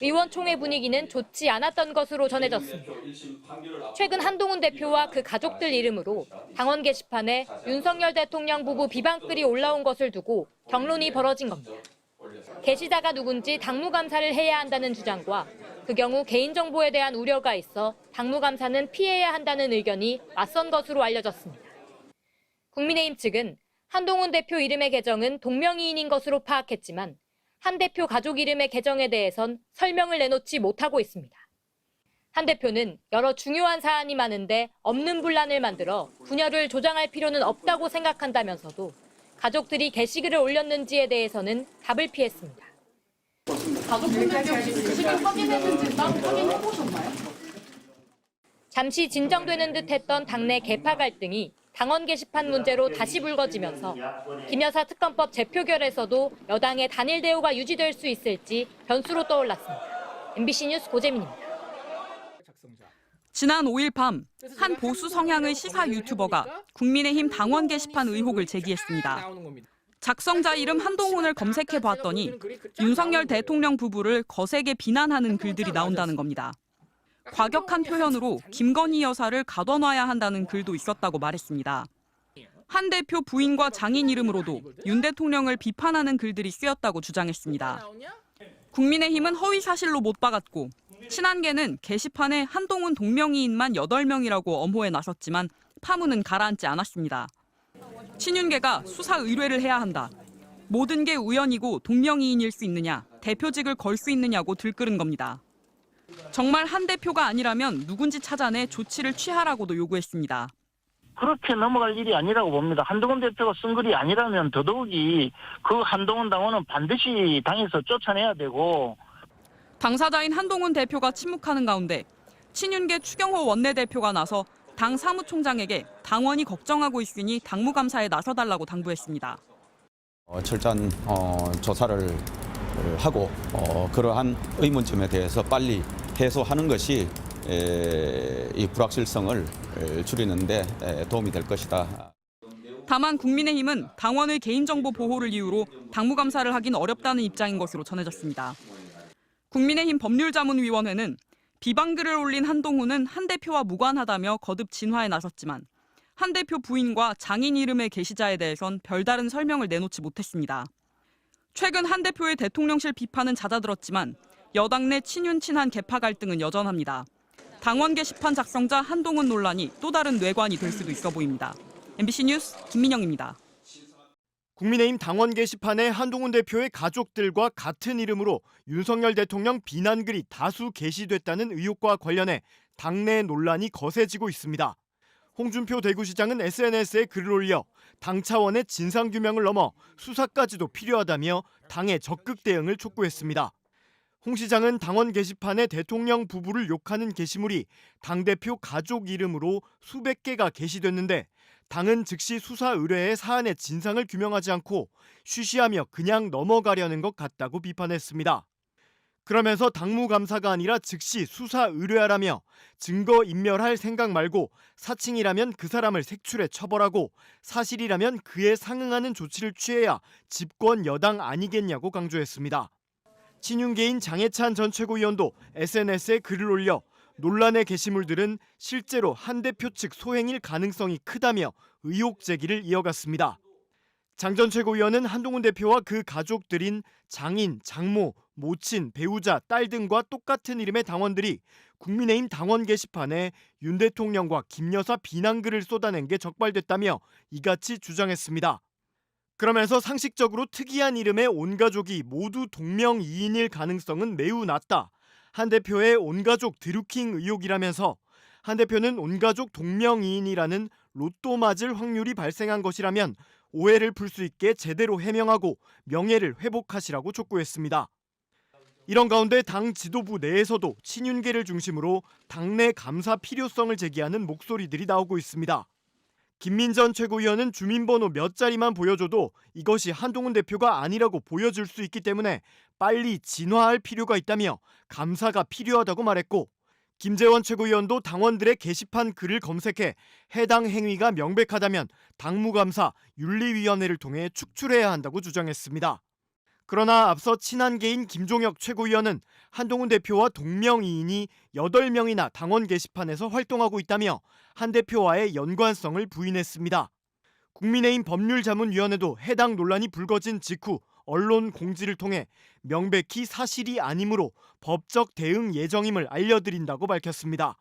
의원총회 분위기는 좋지 않았던 것으로 전해졌습니다. 최근 한동훈 대표와 그 가족들 이름으로 당원 게시판에 윤석열 대통령 부부 비방글이 올라온 것을 두고 경론이 벌어진 겁니다. 게시자가 누군지 당무감사를 해야 한다는 주장과 그 경우 개인정보에 대한 우려가 있어 당무감사는 피해야 한다는 의견이 맞선 것으로 알려졌습니다. 국민의힘 측은 한동훈 대표 이름의 계정은 동명이인인 것으로 파악했지만 한 대표 가족 이름의 계정에 대해선 설명을 내놓지 못하고 있습니다. 한 대표는 여러 중요한 사안이 많은데 없는 분란을 만들어 분열을 조장할 필요는 없다고 생각한다면서도 가족들이 게시글을 올렸는지에 대해서는 답을 피했습니다. 가족분들께 혹시 게시글 확인했는지 따로 확인해보셨나요? 잠시 진정되는 듯했던 당내 계파 갈등이 당원 게시판 문제로 다시 불거지면서 김 여사 특검법 재표결에서도 여당의 단일 대우가 유지될 수 있을지 변수로 떠올랐습니다. MBC 뉴스 고재민입니다. 지난 5일 밤 한 보수 성향의 시사 유튜버가 국민의힘 당원 게시판 의혹을 제기했습니다. 작성자 이름 한동훈을 검색해 봤더니 윤석열 대통령 부부를 거세게 비난하는 글들이 나온다는 겁니다. 과격한 표현으로 김건희 여사를 가둬놔야 한다는 글도 있었다고 말했습니다. 한 대표 부인과 장인 이름으로도 윤 대통령을 비판하는 글들이 쓰였다고 주장했습니다. 국민의힘은 허위 사실로 못 박았고 친한계는 게시판에 한동훈 동명이인만 8명이라고 엄호에 나섰지만 파문은 가라앉지 않았습니다. 친윤계가 수사 의뢰를 해야 한다. 모든 게 우연이고 동명이인일 수 있느냐, 대표직을 걸 수 있느냐고 들끓은 겁니다. 정말 한 대표가 아니라면 누군지 찾아내 조치를 취하라고도 요구했습니다. 그렇게 넘어갈 일이 아니라고 봅니다. 한동훈 대표가 쓴 글이 아니라면 더더욱이 그 한동훈 당원은 반드시 당에서 쫓아내야 되고. 당사자인 한동훈 대표가 침묵하는 가운데 친윤계 추경호 원내대표가 나서 당 사무총장에게 당원이 걱정하고 있으니 당무감사에 나서달라고 당부했습니다. 철저한 조사를 하고 그러한 의문점에 대해서 빨리 해소하는 것이 이 불확실성을 줄이는 데 도움이 될 것이다. 다만 국민의힘은 당원의 개인정보 보호를 이유로 당무감사를 하긴 어렵다는 입장인 것으로 전해졌습니다. 국민의힘 법률자문위원회는 비방글을 올린 한동훈은 한 대표와 무관하다며 거듭 진화에 나섰지만 한 대표 부인과 장인 이름의 게시자에 대해선 별다른 설명을 내놓지 못했습니다. 최근 한 대표의 대통령실 비판은 잦아들었지만 여당 내 친윤 친한 계파 갈등은 여전합니다. 당원 게시판 작성자 한동훈 논란이 또 다른 뇌관이 될 수도 있어 보입니다. MBC 뉴스 김민영입니다. 국민의힘 당원 게시판에 한동훈 대표의 가족들과 같은 이름으로 윤석열 대통령 비난글이 다수 게시됐다는 의혹과 관련해 당내 논란이 거세지고 있습니다. 홍준표 대구시장은 SNS에 글을 올려 당 차원의 진상규명을 넘어 수사까지도 필요하다며 당의 적극 대응을 촉구했습니다. 홍 시장은 당원 게시판에 대통령 부부를 욕하는 게시물이 당대표 가족 이름으로 수백 개가 게시됐는데 당은 즉시 수사 의뢰해 사안의 진상을 규명하지 않고 쉬쉬하며 그냥 넘어가려는 것 같다고 비판했습니다. 그러면서 당무감사가 아니라 즉시 수사 의뢰하라며 증거 인멸할 생각 말고 사칭이라면 그 사람을 색출해 처벌하고 사실이라면 그에 상응하는 조치를 취해야 집권 여당 아니겠냐고 강조했습니다. 친윤계인 장해찬 전 최고위원도 SNS에 글을 올려 논란의 게시물들은 실제로 한 대표 측 소행일 가능성이 크다며 의혹 제기를 이어갔습니다. 장 전 최고위원은 한동훈 대표와 그 가족들인 장인, 장모, 모친, 배우자, 딸 등과 똑같은 이름의 당원들이 국민의힘 당원 게시판에 윤 대통령과 김 여사 비난글을 쏟아낸 게 적발됐다며 이같이 주장했습니다. 그러면서 상식적으로 특이한 이름의 온 가족이 모두 동명이인일 가능성은 매우 낮다. 한 대표의 온가족 드루킹 의혹이라면서 한 대표는 온가족 동명이인이라는 로또 맞을 확률이 발생한 것이라면 오해를 풀 수 있게 제대로 해명하고 명예를 회복하시라고 촉구했습니다. 이런 가운데 당 지도부 내에서도 친윤계를 중심으로 당내 감사 필요성을 제기하는 목소리들이 나오고 있습니다. 김민전 최고위원은 주민번호 몇 자리만 보여줘도 이것이 한동훈 대표가 아니라고 보여줄 수 있기 때문에 빨리 진화할 필요가 있다며 감사가 필요하다고 말했고, 김재원 최고위원도 당원들의 게시판 글을 검색해 해당 행위가 명백하다면 당무감사 윤리위원회를 통해 축출해야 한다고 주장했습니다. 그러나 앞서 친한계인 김종혁 최고위원은 한동훈 대표와 동명이인이 8명이나 당원 게시판에서 활동하고 있다며 한 대표와의 연관성을 부인했습니다. 국민의힘 법률자문위원회도 해당 논란이 불거진 직후 언론 공지를 통해 명백히 사실이 아니므로 법적 대응 예정임을 알려드린다고 밝혔습니다.